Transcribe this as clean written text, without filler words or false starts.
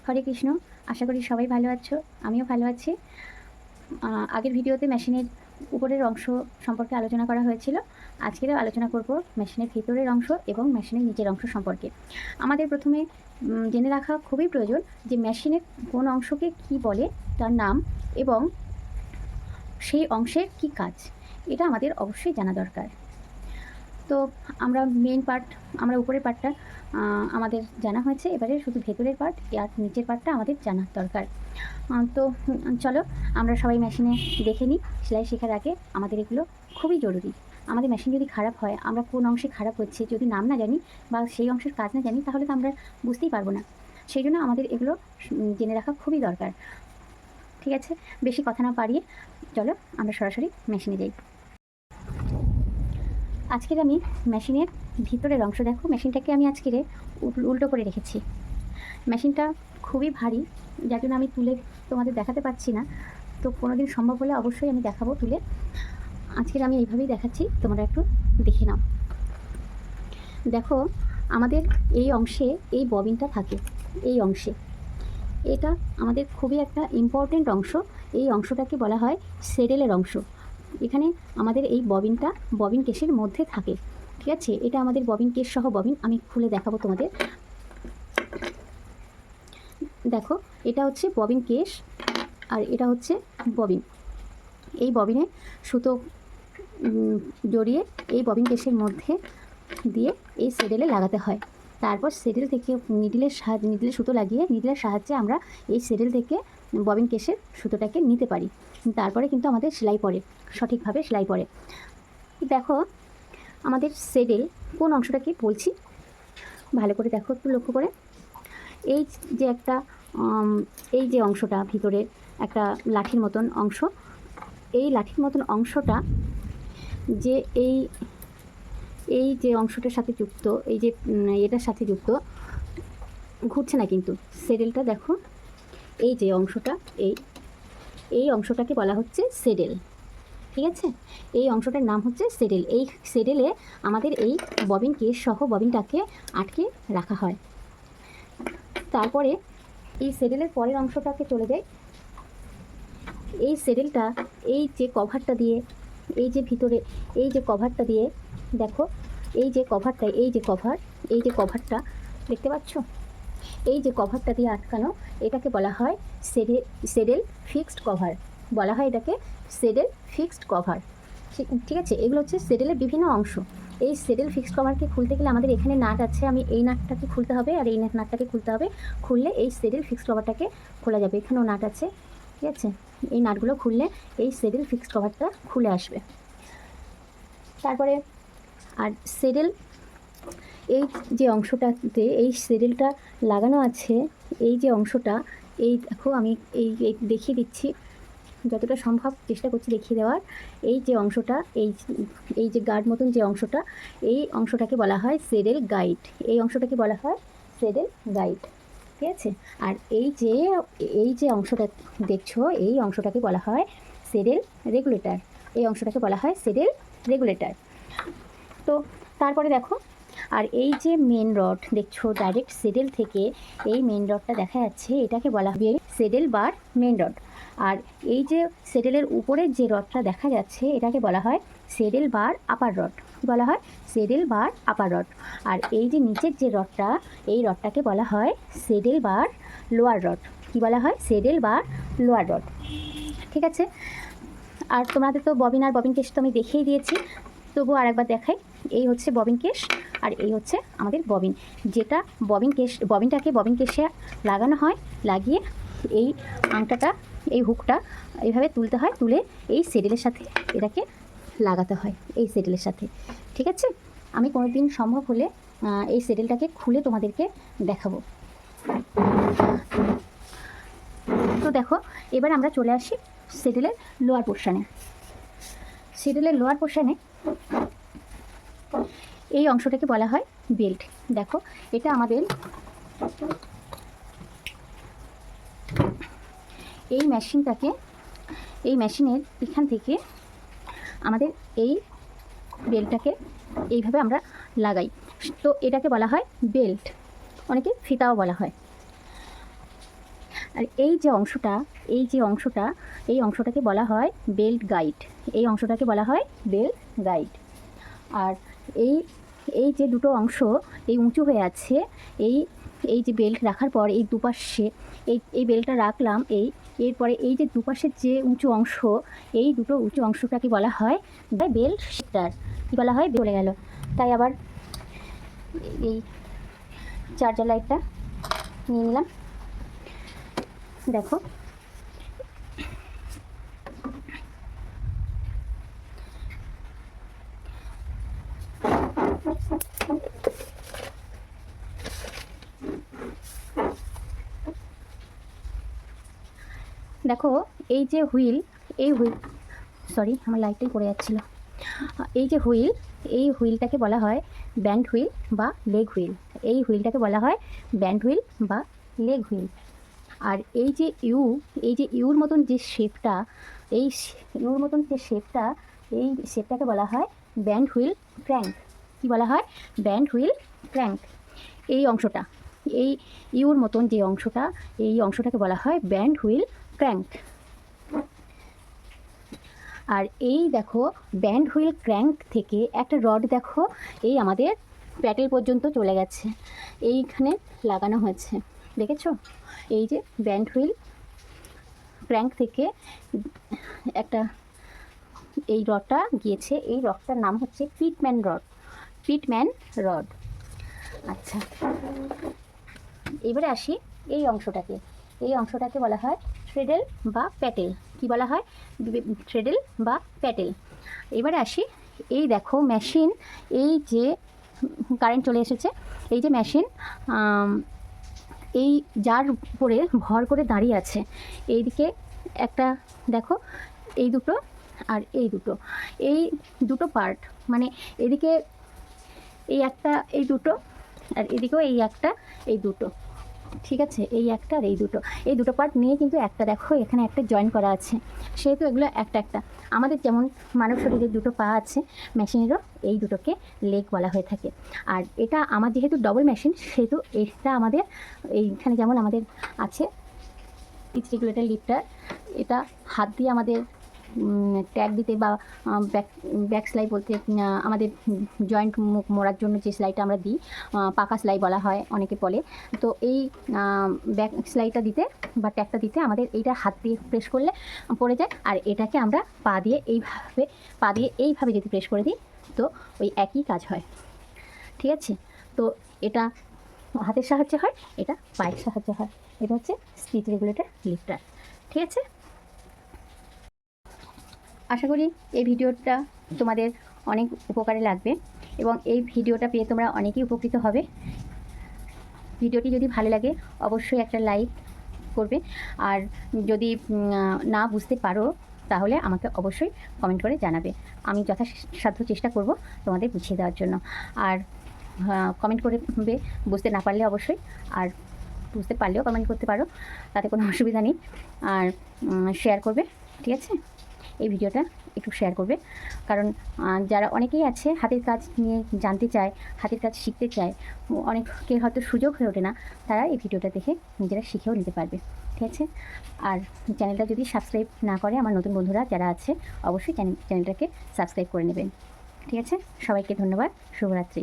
হরে কৃষ্ণ। আশা করি সবাই ভালো আছো, আমিও ভালো আছি। আগের ভিডিওতে মেশিনের উপরের অংশ সম্পর্কে আলোচনা করা হয়েছিল। আজকেরও আলোচনা করব মেশিনের ভিতরের অংশ এবং মেশিনের নিচের অংশ সম্পর্কে। আমাদের প্রথমে জেনে রাখা খুবই প্রয়োজন যে মেশিনের কোন অংশকে কি বলে, তার নাম এবং সেই অংশের কি কাজ, এটা আমাদের অবশ্যই জানা দরকার। তো আমরা মেন পার্ট, আমরা উপরের পার্টটা আমাদের জানা হয়েছে, এবারে শুধু ভেতরের পার্ট আর নিচের পার্টটা আমাদের জানার দরকার। তো চলো আমরা সবাই মেশিনে দেখে নিই। সেলাই শেখার আগে আমাদের এগুলো খুবই জরুরি। আমাদের মেশিন যদি খারাপ হয়, আমরা কোন অংশে খারাপ হচ্ছে যদি নাম না জানি বা সেই অংশের কাজ না জানি, তাহলে তো আমরা বুঝতেই পারবো না। সেই জন্য আমাদের এগুলো জেনে রাখা খুবই দরকার। ঠিক আছে, বেশি কথা না পারিয়ে চলো আমরা সরাসরি মেশিনে যাই। আজকের আমি মেশিনের ভিতরের অংশ, দেখো মেশিনটাকে আমি আজকের উল্টো করে রেখেছি। মেশিনটা খুবই ভারী, যার জন্য আমি তুলে তোমাদের দেখাতে পারছি না। তো কোনো দিন সম্ভব হলে অবশ্যই আমি দেখাবো তুলে। আজকের আমি এইভাবেই দেখাচ্ছি, তোমরা একটু দেখে নাও। দেখো আমাদের এই অংশে এই ববিনটা থাকে, এই অংশে এটা আমাদের খুবই একটা ইম্পর্টেন্ট অংশ। এই অংশটাকে বলা হয় সেডেলের অংশ। এখানে আমাদের এই ববিনটা ববিন কেসের মধ্যে থাকে। ঠিক আছে, এটা আমাদের ববিন কেস সহ ববিন। আমি খুলে দেখাবো তোমাদের। দেখো এটা হচ্ছে ববিন কেস আর এটা হচ্ছে ববিন। এই ববিনে সুতো জড়িয়ে এই ববিন কেসের মধ্যে দিয়ে এই সেডেলে লাগাতে হয়। তারপর সেডেল থেকে নিডলের সুতো লাগিয়ে নিডলের সাহায্যে আমরা এই সেডেল থেকে ববিন কেসের সুতোটাকে নিতে পারি। তারপরে কিন্তু আমাদের সেলাই পড়ে, সঠিকভাবে সেলাই পড়ে। দেখো আমাদের সেডেল কোন অংশটাকে বলছি, ভালো করে দেখো, একটু লক্ষ্য করে। এই যে একটা এই যে অংশটা ভিতরে একটা লাঠির মতন অংশ, এই লাঠির মতন অংশটা যে এই যে অংশটার সাথে যুক্ত, এই যে এটার সাথে যুক্ত, ঘুরছে না কিন্তু সেডেলটা। দেখো এই যে অংশটা, এই অংশটাকে বলা হচ্ছে সেডেল। ঠিক আছে, এই অংশটার নাম হচ্ছে সেডেল। এই সেডেলে আমাদের এই ববিন কেস সহ ববিনটাকে আটকে রাখা হয়। তারপরে এই সেডেলের পরের অংশটাকে চলে যায়। এই সেডেলটা এই যে কভারটা দিয়ে, এই যে ভিতরে এই যে কভারটা দিয়ে, দেখো এই যে কভারটা, এই যে কভারটা দেখতে পাচ্ছ, এই যে কভারটা দিয়ে আটকানো, এটাকে বলা হয় সেডেল ফিক্সড কভার। বলা হয় এটাকে সেডেল ফিক্সড কভার। ঠিক আছে, এগুলো হচ্ছে সেডেলের বিভিন্ন অংশ। এই সেডেল ফিক্সড কভারকে খুলতে গেলে আমাদের এখানে নাট আছে, আমি এই নাটটাকে খুলতে হবে আর এই নাটটাকে খুলতে হবে। খুললে এই সেডেল ফিক্সড কভারটাকে খোলা যাবে। এখানেও নাট আছে, ঠিক আছে, এই নাটগুলো খুললে এই সেডেল ফিক্সড কভারটা খুলে আসবে। তারপরে আর সেডেল, এই যে অংশটাতে এই সেডেলটা লাগানো আছে, এই যে অংশটা, এই দেখো আমি এই দেখিয়ে দিচ্ছি, যতটা সম্ভব চেষ্টা করছি দেখিয়ে দেওয়ার। এই যে অংশটা, এই যে গার্ড মতন যে অংশটা, এই অংশটাকে বলা হয় সেডেল গাইড। এই অংশটাকে বলা হয় সেডেল গাইড। ঠিক আছে, আর এই যে অংশটা দেখছো, এই অংশটাকে বলা হয় সেডেল রেগুলেটর। এই অংশটাকে বলা হয় সেডেল রেগুলেটর। তো তারপরে দেখো, আর এই যে মেন রড দেখছো ডাইরেক্ট সেডেল থেকে এই মেন রডটা দেখা যাচ্ছে, এটাকে বলা হবে সেডেল বার মেন রড। আর এই যে সেডেলের উপরের যে রডটা দেখা যাচ্ছে, এটাকে বলা হয় সেডেল বার আপার রড। কী বলা হয়? সেডেল বার আপার রড। আর এই যে নিচের যে রডটা, এই রডটাকে বলা হয় সেডেল বার লোয়ার রড। কী বলা হয়? সেডেল বার লোয়ার রড। ঠিক আছে, আর তোমাদের তো ববিন আর ববিন কেস তো আমি দেখিয়ে দিয়েছি, তবু আর একবার দেখাই। এই হচ্ছে ববিন কেস আর এই হচ্ছে আমাদের ববিন, যেটা ববিনটাকে ববিন কেসে লাগানো হয়। লাগিয়ে এই আংটাটা, এই হুকটা এইভাবে তুলতে হয়, তুলে এই সেডেলের সাথে এটাকে লাগাতে হয়, এই সেডেলের সাথে। ঠিক আছে, আমি কোনো দিন সম্ভব হলে এই সেডেলটাকে খুলে তোমাদেরকে দেখাবো। তো দেখো, এবার আমরা চলে আসি সেডেলের লোয়ার পোর্শনে। সেডেলের লোয়ার পোর্শনে এই অংশটাকে বলা হয় বেল্ট। দেখো এটা আমাদের এই মেশিনের এখান থেকে আমাদের এই বেল্টটাকে এইভাবে আমরা লাগাই। তো এটাকে বলা হয় বেল্ট, অনেকে ফিতাও বলা হয়। আর এই যে অংশটা এই অংশটাকে বলা হয় বেল্ট গাইড। এই অংশটাকে বলা হয় বেল্ট গাইড। আর এই এই যে দুটো অংশ এই উঁচু হয়ে আছে, এই যে বেল্ট রাখার পর এই দুপাশে এই বেল্টটা রাখলাম, এরপরে এই যে দুপাশের যে উঁচু অংশ, এই দুটো উঁচু অংশটাকে বলা হয় বেল্ট শিফটার। কী বলা হয়? চলে গেল। তাই আবার এই চার্জার লাইটটা নিয়ে নিলাম। দেখো দেখো এই যে হুইল, সরি আমার লাইটটাই পড়ে যাচ্ছিলো। এই যে হুইল, এই হুইলটাকে বলা হয় ব্যান্ড হুইল বা লেগ হুইল। এই হুইলটাকে বলা হয় ব্যান্ড হুইল বা লেগ হুইল। আর এই যে ইউর মতন যে শেপটা, এই শেপটাকে বলা হয় ব্যান্ড হুইল ক্র্যাঙ্ক। কি বলা হয়? Band wheel crank. এই অংশটা, এই ইউর মতন যে অংশটা, এই অংশটাকে বলা হয় ব্যান্ড হুইল ক্র্যাঙ্ক। আর এই দেখো ব্যান্ড হুইল ক্র্যাঙ্ক থেকে একটা রড দেখো এই আমাদের প্যাটেল পর্যন্ত চলে গেছে, এইখানে লাগানো হয়েছে, দেখেছো? এই যে ব্যান্ড হুইল ক্র্যাঙ্ক থেকে একটা এই রডটা গিয়েছে, এই রডটার নাম হচ্ছে পিটম্যান রড। আচ্ছা, এবারে আসি এই অংশটাকে বলা হয় থ্রেডেল বা প্যাটেল। কি বলা হয়? থ্রেডেল বা প্যাটেল। এবারে আসি, এই দেখো মেশিন, এই যে কারেন্ট চলে এসেছে, এই যে মেশিন এই যার উপরে ভর করে দাঁড়িয়ে আছে, এইদিকে একটা দেখো, এই দুটো আর এই দুটো পার্ট, মানে এদিকে এই একটা, এই দুটো, আর এদিকেও এই একটা, এই দুটো, ঠিক আছে? এই একটা আর এই দুটো পার্ট নিয়ে কিন্তু একটা, দেখো এখানে একটা জয়েন করা আছে, সেহেতু এগুলো একটা আমাদের যেমন মানব শরীরের দুটো পা আছে, মেশিনেরও এই দুটোকে লেগ বলা হয়ে থাকে। আর এটা আমার যেহেতু ডবল মেশিন, সেহেতু এটা আমাদের এইখানে যেমন আমাদের আছে পিচ রেগুলেটর লিফটার, এটা হাত দিয়ে আমাদের ট্যাগ দিতে বা ব্যাক সেলাই বলতে আমাদের জয়েন্ট মুখ মোড়ার জন্য যে সেলাইটা আমরা দিই, পাকা সেলাই বলা হয় অনেকে বলে। তো এই ব্যাক সেলাইটা দিতে বা ট্যাগটা দিতে আমাদের এইটা হাত দিয়ে প্রেস করলে পড়ে যায়, আর এটাকে আমরা পা দিয়ে এইভাবে যদি প্রেস করে দিই তো ওই একই কাজ হয়, ঠিক আছে? তো এটা হাতের সাহায্যে হয়, এটা পায়ের সাহায্যে হয়। এটা হচ্ছে স্পিড রেগুলেটর লিফটার, ঠিক আছে? আশা করি এই ভিডিওটা তোমাদের অনেক উপকারে লাগবে এবং এই ভিডিওটা পেয়ে তোমরা অনেকেই উপকৃত হবে। ভিডিওটি যদি ভালো লাগে অবশ্যই একটা লাইক করবে, আর যদি না বুঝতে পারো তাহলে আমাকে অবশ্যই কমেন্ট করে জানাবে। আমি যথাসাধ্য চেষ্টা করব তোমাদের বুঝিয়ে দেওয়ার জন্য। আর কমেন্ট করে বুঝতে না পারলে অবশ্যই, আর বুঝতে পারলেও কমেন্ট করতে পারো, তাতে কোনো অসুবিধা নেই। আর শেয়ার করবে, ঠিক আছে? এই ভিডিওটা একটু শেয়ার করবে, কারণ যারা অনেকেই আছে হাতের কাজ নিয়ে জানতে চায়, হাতের কাজ শিখতে চায়, অনেকে হয়তো সুযোগ হয়ে ওঠে না, তারা এই ভিডিওটা দেখে নিজেরা শিখেও নিতে পারবে, ঠিক আছে? আর চ্যানেলটা যদি সাবস্ক্রাইব না করে আমার নতুন বন্ধুরা যারা আছে, অবশ্যই চ্যানেলটাকে সাবস্ক্রাইব করে নেবেন, ঠিক আছে? সবাইকে ধন্যবাদ, শুভরাত্রি।